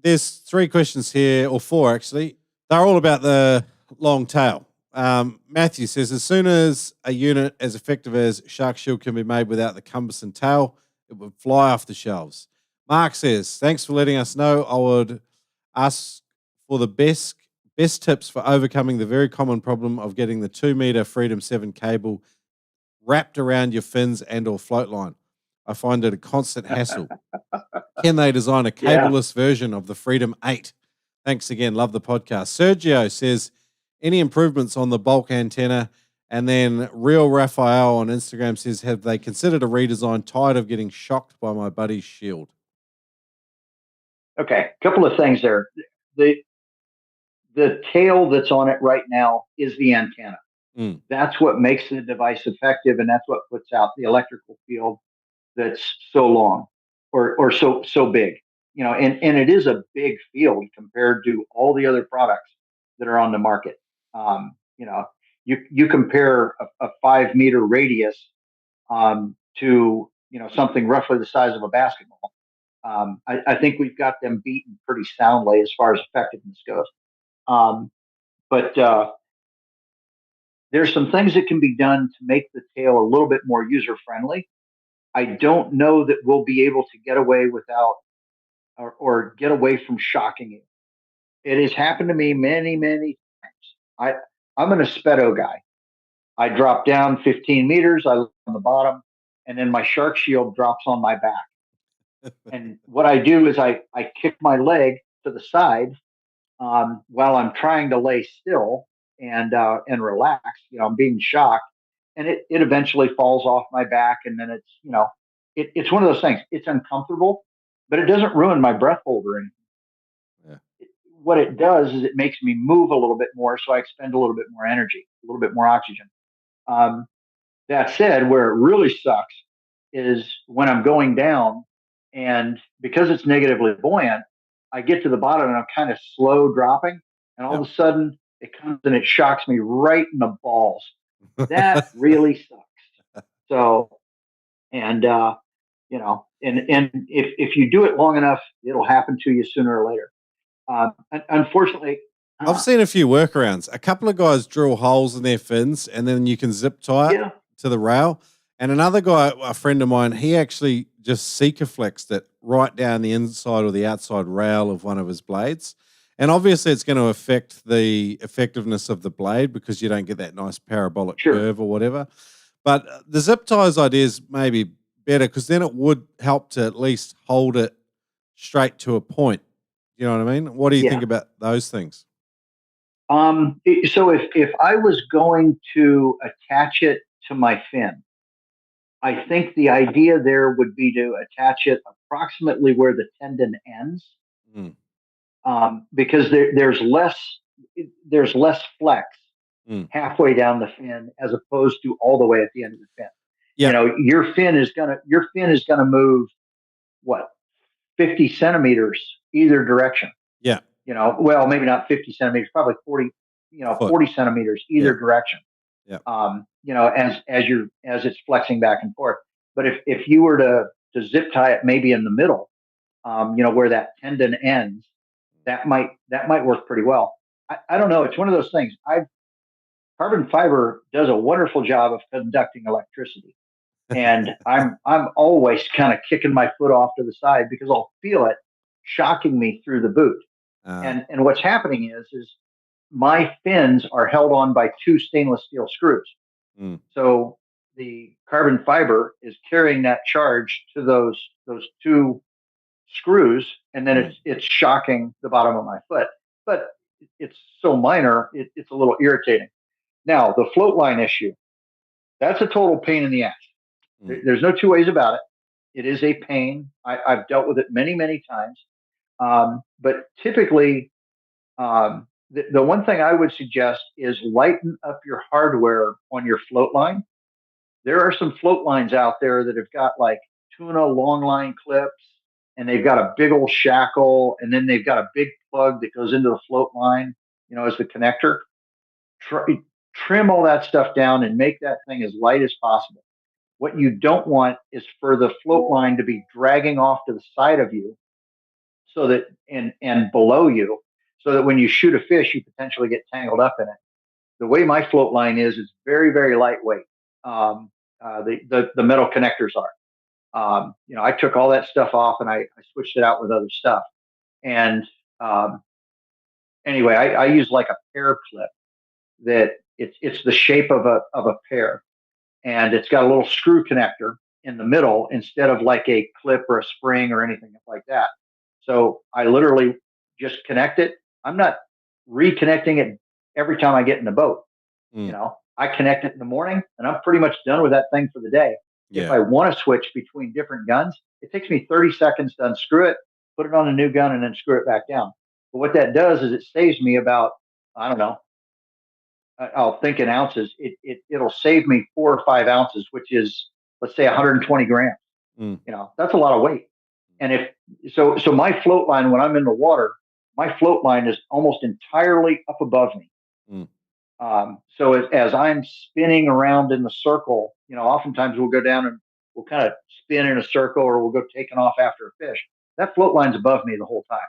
There's three questions here, or four actually. They're all about the long tail. Matthew says, as soon as a unit as effective as Shark Shield can be made without the cumbersome tail, it would fly off the shelves. Mark says, thanks for letting us know. I would ask for the best tips for overcoming the very common problem of getting the 2 meter Freedom 7 cable wrapped around your fins and or float line. I find it a constant hassle. Can they design a Yeah. cableless version of the Freedom 8? Thanks again. Love the podcast. Sergio says, any improvements on the bulk antenna? And then Real Raphael on Instagram says, have they considered a redesign? Tired of getting shocked by my buddy's shield. Okay, a couple of things there. The tail that's on it right now is the antenna. Mm. That's what makes the device effective, and that's what puts out the electrical field that's so long or so big. And it is a big field compared to all the other products that are on the market. You know, you compare a 5 meter radius to something roughly the size of a basketball. I think we've got them beaten pretty soundly as far as effectiveness goes. But there's some things that can be done to make the tail a little bit more user friendly. I don't know that we'll be able to get away without or get away from shocking you. It has happened to me many, many times. I'm an Espeto guy. I drop down 15 meters, I look on the bottom, and then my shark shield drops on my back. And what I do is I kick my leg to the side while I'm trying to lay still and relax. I'm being shocked, and it eventually falls off my back, and then it's one of those things. It's uncomfortable, but it doesn't ruin my breath hold or anything. Yeah. What it does is it makes me move a little bit more, so I expend a little bit more energy, a little bit more oxygen. Um, that said, where it really sucks is when I'm going down, and because it's negatively buoyant, I get to the bottom and I'm kind of slow dropping, and all of a sudden it comes and it shocks me right in the balls. That really sucks. So, and if you do it long enough, it'll happen to you sooner or later. Unfortunately, I've seen a few workarounds. A couple of guys drill holes in their fins and then you can zip tie it to the rail. And another guy, a friend of mine, he actually just Sikaflexed it right down the inside or the outside rail of one of his blades. And obviously it's going to affect the effectiveness of the blade because you don't get that nice parabolic curve or whatever. But the zip ties idea is maybe better because then it would help to at least hold it straight to a point. You know what I mean? What do you think about those things? So if I was going to attach it to my fin, I think the idea there would be to attach it approximately where the tendon ends, because there's less flex halfway down the fin as opposed to all the way at the end of the fin. Yeah. Your fin is gonna move what 50 centimeters either direction. Yeah. Well, maybe not 50 centimeters, probably 40, 40 centimeters either direction. Yeah. As it's flexing back and forth. But if you were to zip tie it maybe in the middle, where that tendon ends, that might work pretty well. I don't know. It's one of those things. Carbon fiber does a wonderful job of conducting electricity. And I'm always kind of kicking my foot off to the side because I'll feel it shocking me through the boot. And what's happening is my fins are held on by two stainless steel screws. So the carbon fiber is carrying that charge to those two screws, and then it's shocking the bottom of my foot. But it's so minor, it's a little irritating. Now, the float line issue, that's a total pain in the ass. There's no two ways about it. It is a pain. I've dealt with it many, many times. But typically, the one thing I would suggest is lighten up your hardware on your float line. There are some float lines out there that have got like tuna long line clips, and they've got a big old shackle, and then they've got a big plug that goes into the float line, as the connector. Trim all that stuff down and make that thing as light as possible. What you don't want is for the float line to be dragging off to the side of you so that and below you, so that when you shoot a fish, you potentially get tangled up in it. The way my float line is, it's very, very lightweight. The metal connectors are. I took all that stuff off and I switched it out with other stuff. And um, anyway, I use like a pear clip that it's the shape of a pear, and it's got a little screw connector in the middle instead of like a clip or a spring or anything like that. So I literally just connect it. I'm not reconnecting it every time I get in the boat. Mm. I connect it in the morning and I'm pretty much done with that thing for the day. If Yeah. I want to switch between different guns, it takes me 30 seconds to unscrew it, put it on a new gun, and then screw it back down. But what that does is it saves me about, I don't know, I'll think in ounces. It'll save me 4 or 5 ounces, which is, let's say, 120 grams. Mm. That's a lot of weight. And if so my float line, when I'm in the water, my float line is almost entirely up above me. Mm. So as I'm spinning around in the circle, oftentimes we'll go down and we'll kind of spin in a circle, or we'll go taking off after a fish. That float line's above me the whole time.